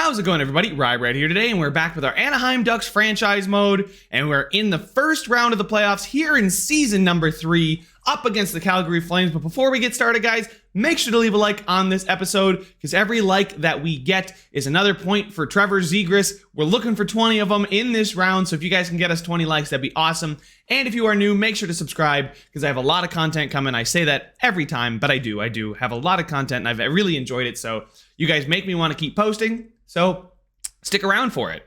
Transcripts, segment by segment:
How's it going, everybody? Rye right here today, and we're back with our Anaheim Ducks franchise mode, and we're in the first round of the playoffs here in season number 3, up against the Calgary Flames. But before we get started, guys, make sure to leave a like on this episode, because every like that we get is another point for Trevor Zegras. We're looking for 20 of them in this round, so if you guys can get us 20 likes, that'd be awesome. And if you are new, make sure to subscribe, because I have a lot of content coming. I say that every time, but I do have a lot of content, and I've really enjoyed it, so you guys make me want to keep posting, so stick around for it.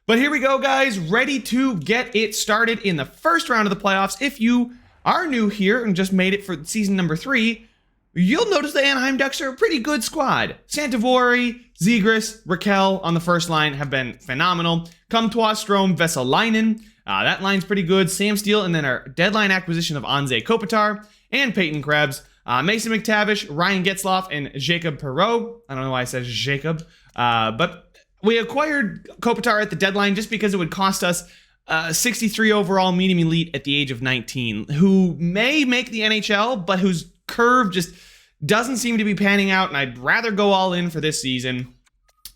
But here we go, guys, ready to get it started in the first round of the playoffs. If you are new here and just made it for season number 3, you'll notice the Anaheim Ducks are a pretty good squad. Santavori, Zegras, Raquel on the first line have been phenomenal. Comtois, Strome, Vesalainen, that line's pretty good. Sam Steele, and then our deadline acquisition of Anze Kopitar and Peyton Krebs. Mason McTavish, Ryan Getzlaf, and Jacob Perreault. I don't know why I said Jacob, but we acquired Kopitar at the deadline just because it would cost us 63 overall medium elite at the age of 19, who may make the NHL, but whose curve just doesn't seem to be panning out, and I'd rather go all in for this season.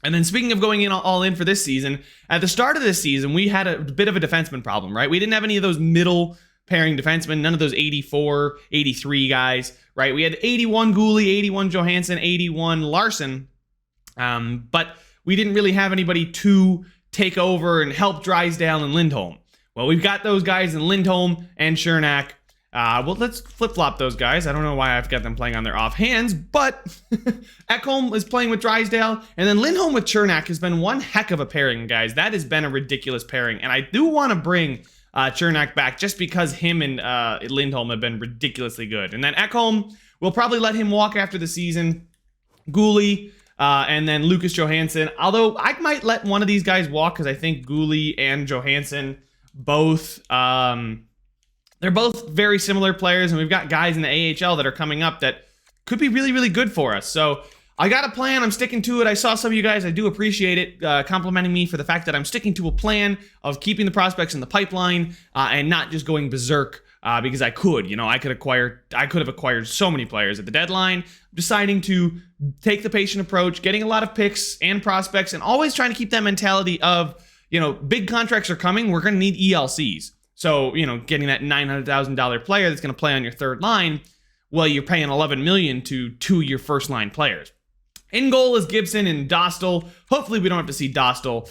And then speaking of going in all in for this season, at the start of this season, we had a bit of a defenseman problem, right? We didn't have any of those middle pairing defensemen, none of those 84, 83 guys, right? We had 81 Gooley, 81 Johansson, 81 Larson, but we didn't really have anybody to take over and help Drysdale and Lindholm. Well, we've got those guys in Lindholm and Chernak. Well, let's flip-flop those guys. I don't know why I've got them playing on their off hands, but Ekholm is playing with Drysdale, and then Lindholm with Chernak has been one heck of a pairing, guys. That has been a ridiculous pairing, and I do want to bring Chernak back just because him and Lindholm have been ridiculously good. And then Ekholm, we'll probably let him walk after the season. Gooley, and then Lucas Johansson. Although I might let one of these guys walk because I think Gooley and Johansson both, they're both very similar players, and we've got guys in the AHL that are coming up that could be really, really good for us. So I got a plan. I'm sticking to it. I saw some of you guys, I do appreciate it, complimenting me for the fact that I'm sticking to a plan of keeping the prospects in the pipeline and not just going berserk because I could. You know, I could have acquired so many players at the deadline. Deciding to take the patient approach, getting a lot of picks and prospects, and always trying to keep that mentality of, you know, big contracts are coming. We're going to need ELCs. So, you know, getting that $900,000 player that's going to play on your third line, well, you're paying $11 million to 2 of your first line players. In goal is Gibson and Dostal. Hopefully we don't have to see Dostal,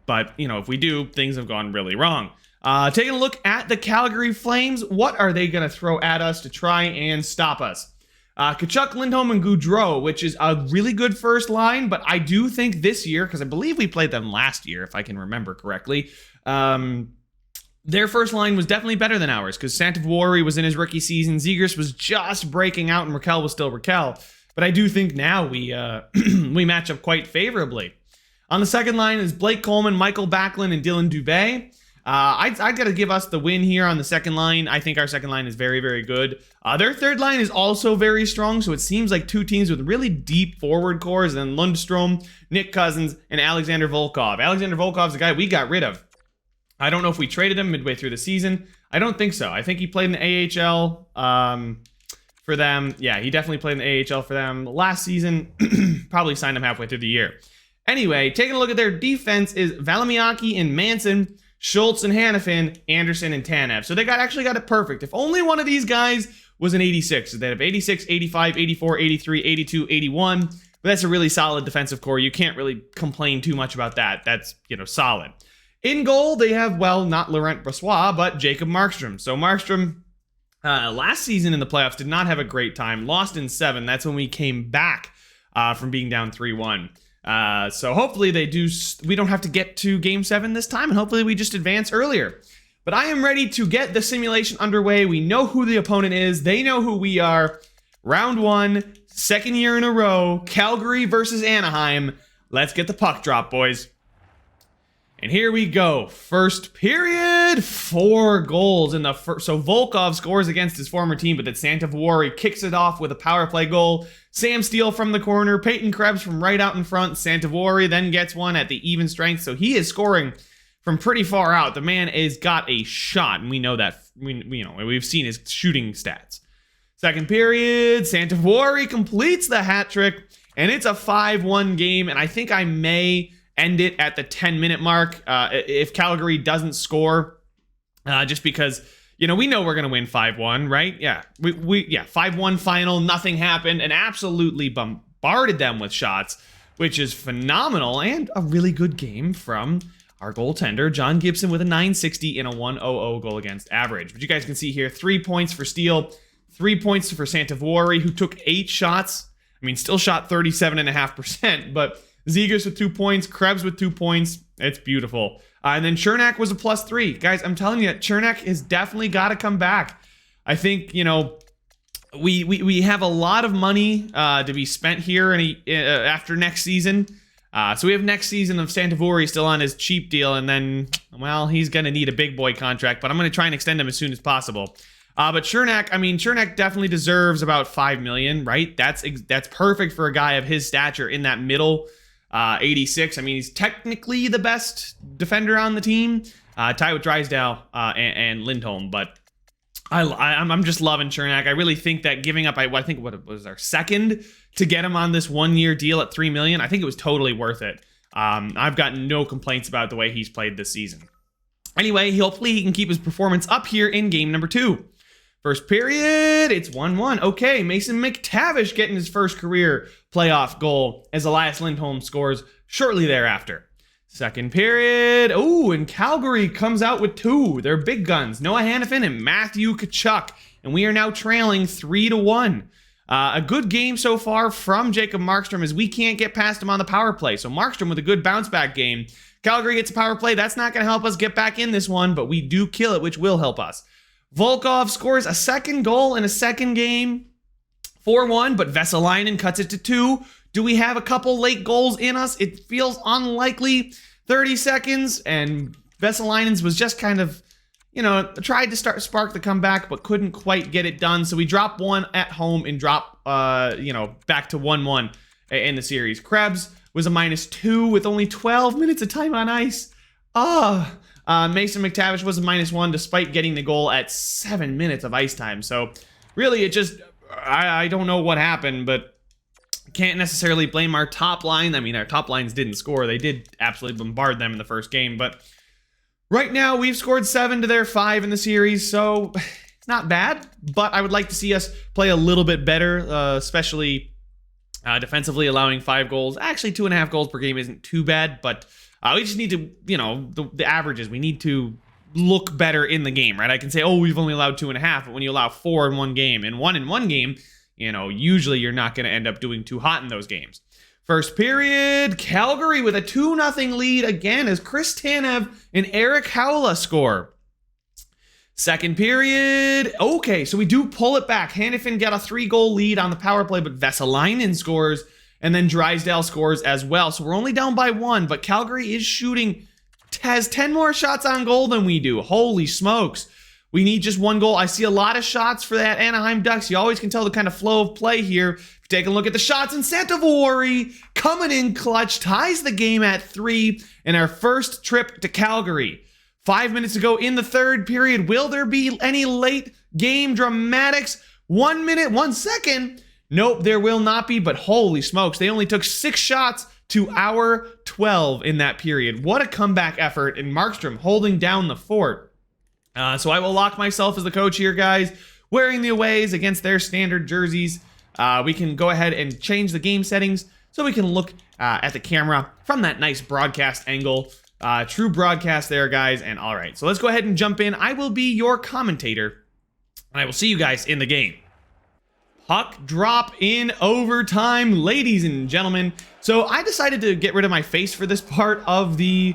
but, you know, if we do, things have gone really wrong. Taking a look at the Calgary Flames, what are they going to throw at us to try and stop us? Tkachuk, Lindholm, and Gaudreau, which is a really good first line, but I do think this year, because I believe we played them last year, if I can remember correctly, their first line was definitely better than ours, because Santavori was in his rookie season, Zegras was just breaking out, and Raquel was still Raquel. But I do think now we we match up quite favorably. On the second line is Blake Coleman, Michael Backlund, and Dylan Dubé. I'd got to give us the win here on the second line. I think our second line is very, very good. Their third line is also very strong, so it seems like two teams with really deep forward cores, and then Lundstrom, Nick Cousins, and Alexander Volkov. Alexander Volkov's the guy we got rid of. I don't know if we traded him midway through the season. I don't think so. I think he played in the AHL for them. Yeah, he definitely played in the AHL for them last season. Probably signed him halfway through the year. Anyway, taking a look at their defense is Valimiaki and Manson, Schultz and Hannafin, Anderson and Tanev. So they actually got it perfect. If only one of these guys was an 86. So they'd have 86, 85, 84, 83, 82, 81. But that's a really solid defensive core. You can't really complain too much about that. That's, you know, solid. In goal, they have, well, not Laurent Brossoit, but Jacob Markstrom. So Markstrom, last season in the playoffs, did not have a great time. Lost in 7. That's when we came back from being down 3-1. So hopefully we don't have to get to game 7 this time, and hopefully we just advance earlier. But I am ready to get the simulation underway. We know who the opponent is. They know who we are. Round 1, second year in a row, Calgary versus Anaheim. Let's get the puck drop, boys. And here we go. First period, 4 goals in the first. So Volkov scores against his former team, but then Santavori kicks it off with a power play goal. Sam Steele from the corner, Peyton Krebs from right out in front. Santavori then gets one at the even strength, so he is scoring from pretty far out. The man has got a shot, and we know that. We've seen his shooting stats. Second period, Santavori completes the hat trick, and it's a 5-1 game, and I think I may end it at the 10-minute mark if Calgary doesn't score, just because, you know, we know we're going to win 5-1, right? Yeah, yeah, 5-1 final, nothing happened, and absolutely bombarded them with shots, which is phenomenal, and a really good game from our goaltender, John Gibson, with a .960 and a .100 goal against average. But you guys can see here, 3 points for Steele, 3 points for Santavuori, who took 8 shots. I mean, still shot 37.5%, but Zegras with 2 points, Krebs with 2 points. It's beautiful. And then Chernak was a +3. Guys, I'm telling you, Chernak has definitely got to come back. I think, you know, we have a lot of money to be spent here after next season. So we have next season of Santavuori still on his cheap deal, and then, well, he's going to need a big boy contract, but I'm going to try and extend him as soon as possible. But Chernak, I mean, Chernak definitely deserves about $5 million, right? That's perfect for a guy of his stature in that middle 86. I mean, he's technically the best defender on the team, tied with Drysdale and Lindholm, but I'm just loving Chernak. I really think that giving up, I think what was our second to get him on this 1-year deal at $3 million, I think it was totally worth it. I've got no complaints about the way he's played this season. Anyway, hopefully he can keep his performance up here in game number 2. First period, it's 1-1. Okay, Mason McTavish getting his first career playoff goal as Elias Lindholm scores shortly thereafter. Second period, and Calgary comes out with 2. They're big guns, Noah Hannafin and Matthew Tkachuk, and we are now trailing 3-1. A good game so far from Jacob Markstrom, as we can't get past him on the power play. So Markstrom with a good bounce back game. Calgary gets a power play. That's not going to help us get back in this one, but we do kill it, which will help us. Volkov scores a second goal in a second game, 4-1, but Vesalainen cuts it to 2. Do we have a couple late goals in us? It feels unlikely. 30 seconds, and Vesalainen's was just kind of, you know, tried to spark the comeback, but couldn't quite get it done. So we drop 1 at home and drop, back to 1-1 in the series. Krebs was a -2 with only 12 minutes of time on ice. Mason McTavish was a -1 despite getting the goal at 7 minutes of ice time. So really, it just, I don't know what happened, but can't necessarily blame our top line. I mean, our top lines didn't score. They did absolutely bombard them in the first game, but right now we've scored 7 to their 5 in the series, so it's not bad, but I would like to see us play a little bit better, especially defensively, allowing 5 goals. Actually, 2.5 goals per game isn't too bad, but we just need to, you know, the averages. We need to look better in the game, right? I can say, we've only allowed 2.5, but when you allow 4 in one game and 1 in one game, you know, usually you're not going to end up doing too hot in those games. First period, Calgary with a 2-0 lead again as Chris Tanev and Eric Haula score. Second period, okay, so we do pull it back. Hannafin got a 3-goal lead on the power play, but Vesalainen scores, and then Drysdale scores as well. So we're only down by 1, but Calgary is shooting, has 10 more shots on goal than we do. Holy smokes. We need just 1 goal. I see a lot of shots for that Anaheim Ducks. You always can tell the kind of flow of play here. If you take a look at the shots, and Santavuori coming in clutch, ties the game at 3 in our first trip to Calgary. 5 minutes to go in the third period. Will there be any late game dramatics? 1 minute, 1 second. Nope, there will not be, but holy smokes. They only took 6 shots to our 12 in that period. What a comeback effort, and Markstrom holding down the fort. So I will lock myself as the coach here, guys, wearing the aways against their standard jerseys. We can go ahead and change the game settings so we can look at the camera from that nice broadcast angle. True broadcast there, guys. And all right, so let's go ahead and jump in. I will be your commentator, and I will see you guys in the game. Puck drop in overtime, ladies and gentlemen. So I decided to get rid of my face for this part of the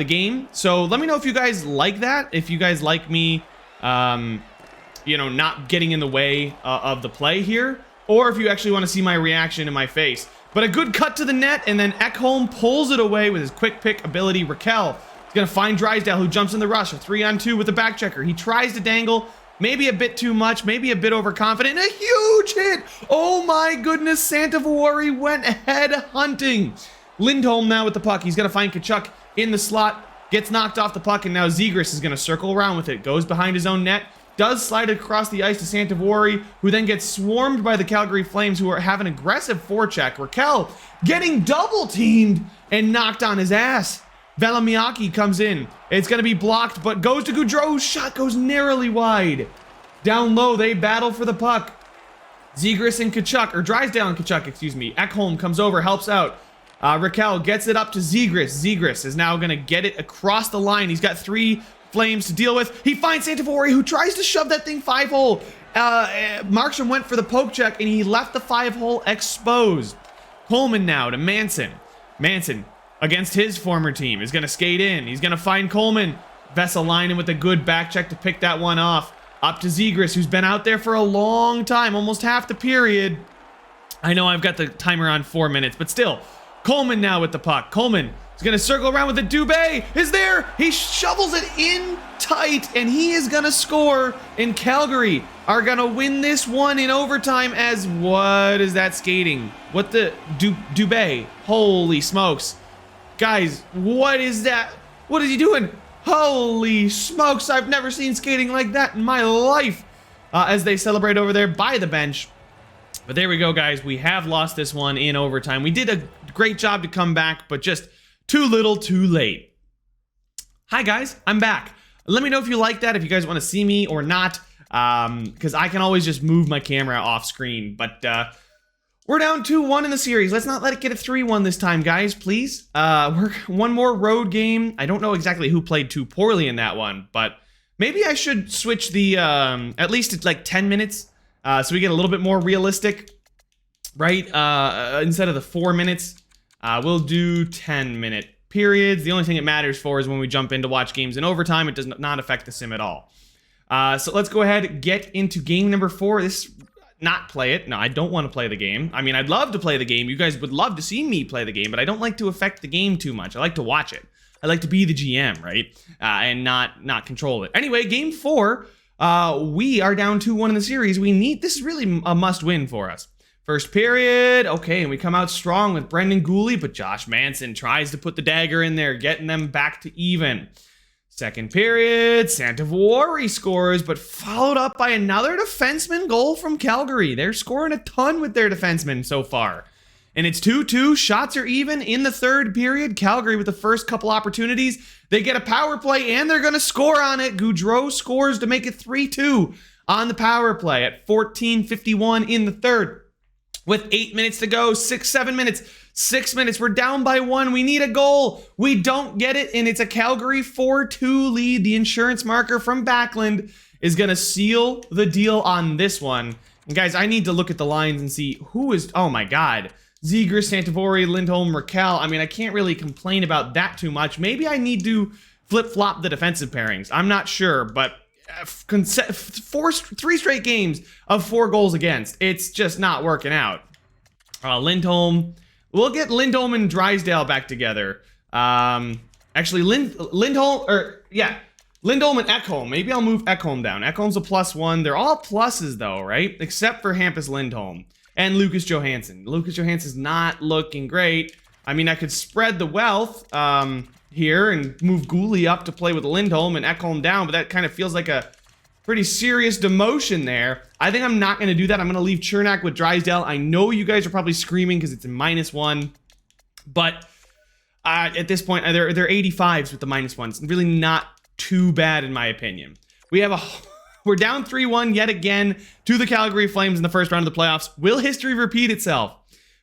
game. So let me know if you guys like that. If you guys like me, not getting in the way of the play here, or if you actually want to see my reaction in my face. But a good cut to the net, and then Ekholm pulls it away with his quick pick ability. Raquel is going to find Drysdale, who jumps in the rush. A 3-on-2 with the back checker. He tries to dangle. Maybe a bit too much, maybe a bit overconfident. A huge hit! Oh my goodness, Santavuori went head hunting. Lindholm now with the puck. He's going to find Tkachuk in the slot. Gets knocked off the puck, and now Zegras is going to circle around with it. Goes behind his own net. does slide across the ice to Santivori, who then gets swarmed by the Calgary Flames, who have an aggressive forecheck. Raquel getting double teamed and knocked on his ass. Velimiaki comes in. It's going to be blocked, but goes to Gaudreau. Shot goes narrowly wide. Down low, they battle for the puck. Zegras and Tkachuk, or Drysdale and Tkachuk, excuse me. Ekholm comes over, helps out. Raquel gets it up to Zegras. Zegras is now going to get it across the line. He's got 3 Flames to deal with. He finds Santivori, who tries to shove that thing 5-hole. Markstrom went for the poke check, and he left the 5-hole exposed. Coleman now to Manson. Manson, against his former team, is going to skate in. He's going to find Coleman. Vesalainen with a good back check to pick that one off. Up to Zegras, who's been out there for a long time, almost half the period. I know I've got the timer on 4 minutes, but still. Coleman now with the puck. Coleman is going to circle around with the Dubé. Is there? He shovels it in tight, and he is going to score. And Calgary are going to win this one in overtime as what is that skating? What the Dubé? Holy smokes. Guys, what is that? What is he doing? Holy smokes, I've never seen skating like that in my life. As they celebrate over there by the bench. But there we go, guys. We have lost this one in overtime. We did a great job to come back, but just too little, too late. Hi, guys. I'm back. Let me know if you like that, if you guys want to see me or not, because I can always just move my camera off screen. But we're down 2-1 in the series. Let's not let it get a 3-1 this time, guys, please. We're one more road game. I don't know exactly who played too poorly in that one, but maybe I should switch the, at least it's like 10 minutes, so we get a little bit more realistic, right? Instead of the 4 minutes, we'll do 10-minute periods. The only thing it matters for is when we jump in to watch games in overtime, it does not affect the sim at all. So let's go ahead and get into game number 4. Not play it. No, I don't want to play the game. I mean, I'd love to play the game. You guys would love to see me play the game, but I don't like to affect the game too much. I like to watch it. I like to be the GM, right? And not control it. Anyway, game 4, we are down 2-1 in the series. This is really a must-win for us. First period, okay, and we come out strong with Brendan Gooley, but Josh Manson tries to put the dagger in there, getting them back to even. Second period, Santivori scores, but followed up by another defenseman goal from Calgary. They're scoring a ton with their defensemen so far. And it's 2-2, shots are even in the third period. Calgary with the first couple opportunities. They get a power play, and they're going to score on it. Gaudreau scores to make it 3-2 on the power play at 14:51 in the third. With 8 minutes to go, 7 minutes, 6 minutes. We're down by 1. We need a goal. We don't get it, and it's a Calgary 4-2 lead. The insurance marker from Backlund is going to seal the deal on this one. And guys, I need to look at the lines and see who is... Oh my God. Zegras, Santivori, Lindholm, Raquel. I mean, I can't really complain about that too much. Maybe I need to flip-flop the defensive pairings. I'm not sure, but... 3 straight games of 4 goals against. It's just not working out. Lindholm. We'll get Lindholm and Drysdale back together. Actually, Lindholm and Ekholm. Maybe I'll move Ekholm down. Ekholm's a +1. They're all pluses though, right? Except for Hampus Lindholm and Lucas Johansson. Lucas Johansson's not looking great. I mean, I could spread the wealth here and move Gooley up to play with Lindholm and Ekholm down, but that kind of feels like a pretty serious demotion there. I think I'm not going to do that. I'm going to leave Chernak with Drysdale. I know you guys are probably screaming because it's a -1, but at this point, they're 85s with the -1. It's really not too bad in my opinion. We're down 3-1 yet again to the Calgary Flames in the first round of the playoffs. Will history repeat itself?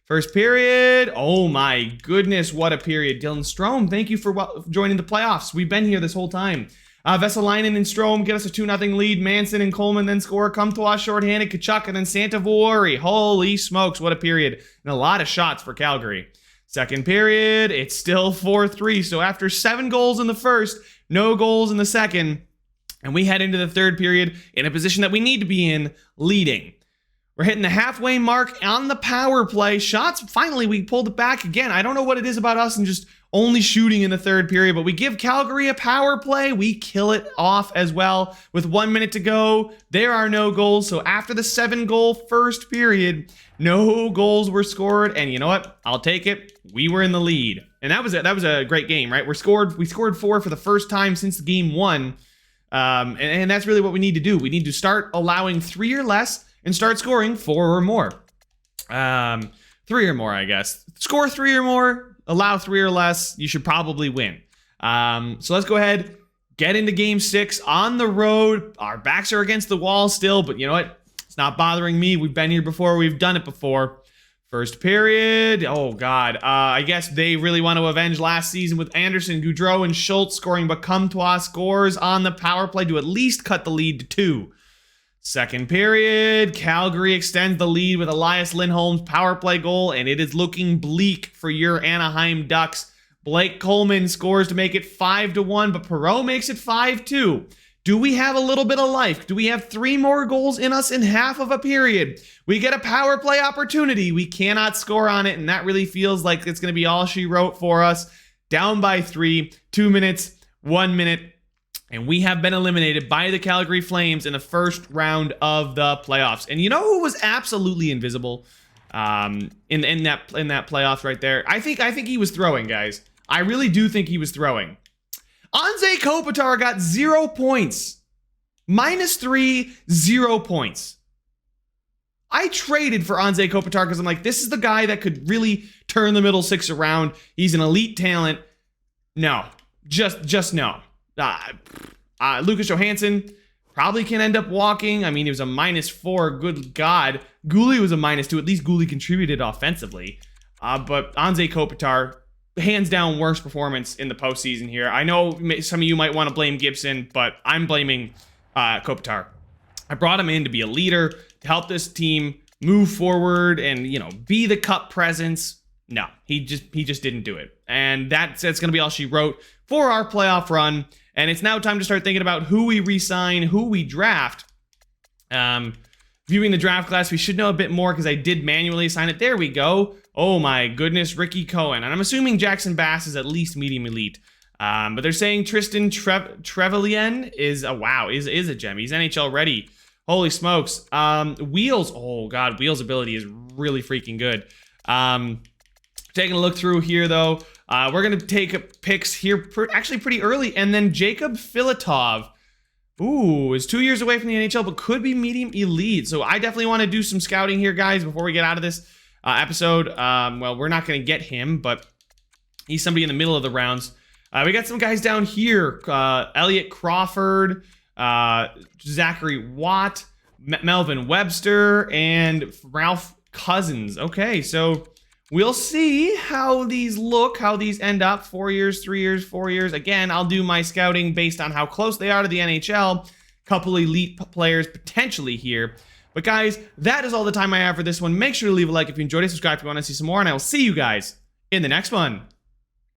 First period, oh my goodness, what a period. Dylan Strome, thank you for joining the playoffs. We've been here this whole time. Vesalainen and Strome get us a 2-0 lead. Manson and Coleman then score. Come to us shorthanded. Tkachuk and then Santivori. Holy smokes, what a period. And a lot of shots for Calgary. Second period, it's still 4-3. So after 7 goals in the first, no goals in the second, and we head into the third period in a position that we need to be in, leading. We're hitting the halfway mark on the power play. Shots, finally, we pulled it back again. I don't know what it is about us and just only shooting in the third period, but we give Calgary a power play. We kill it off as well. With 1 minute to go, there are no goals. So after the 7-goal first period, no goals were scored. And you know what? I'll take it. We were in the lead. And that was a great game, right? We scored 4 for the first time since game 1. And that's really what we need to do. We need to start allowing 3 or less and start scoring 4 or more. 3 or more, I guess. Score 3 or more, allow 3 or less, you should probably win. So let's go ahead, get into game 6 on the road. Our backs are against the wall still, but you know what? It's not bothering me. We've been here before. We've done it before. First period. Oh, God. I guess they really want to avenge last season with Anderson, Goudreau, and Schultz scoring, but Comtois scores on the power play to at least cut the lead to 2. Second period. Calgary extends the lead with Elias Lindholm's power play goal, and it is looking bleak for your Anaheim Ducks. Blake Coleman scores to make it 5-1, but Perreault makes it 5-2. Do we have a little bit of life? Do we have 3 more goals in us in half of a period? We get a power play opportunity. We cannot score on it, and that really feels like it's going to be all she wrote for us. Down by 3, 2 minutes, 1 minute, and we have been eliminated by the Calgary Flames in the first round of the playoffs. And you know who was absolutely invisible in that playoffs right there? I think he was throwing, guys. I really do think he was throwing. Anze Kopitar got 0 points. -3, 0 points. I traded for Anze Kopitar because I'm like, this is the guy that could really turn the middle six around. He's an elite talent. No, just no. Lucas Johansson probably can end up walking. I mean, he was a -4. Good God. Gouli was a -2. At least Gouli contributed offensively. But Anze Kopitar, hands down worst performance in the postseason here. I know some of you might want to blame Gibson, but I'm blaming Kopitar. I brought him in to be a leader, to help this team move forward and, you know, be the cup presence. No, he just didn't do it. And that's going to be all she wrote for our playoff run. And it's now time to start thinking about who we re-sign, who we draft. Viewing the draft class, we should know a bit more because I did manually assign it. There we go. Oh my goodness, Ricky Cohen. And I'm assuming Jackson Bass is at least medium elite. But they're saying Tristan Trevelyan is a gem. He's NHL ready. Holy smokes. Wheels. Oh God, Wheels' ability is really freaking good. Taking a look through here though, we're gonna take picks here actually pretty early, and then Jacob Filatov. Ooh, is 2 years away from the NHL, but could be medium elite. So I definitely want to do some scouting here, guys, before we get out of this episode. Well, we're not going to get him, but he's somebody in the middle of the rounds. We got some guys down here. Elliot Crawford, Zachary Watt, Melvin Webster, and Ralph Cousins. Okay, so we'll see how these look, how these end up. 4 years, 3 years, 4 years. Again, I'll do my scouting based on how close they are to the NHL. Couple elite players potentially here. But guys, that is all the time I have for this one. Make sure to leave a like if you enjoyed it. Subscribe if you want to see some more. And I will see you guys in the next one.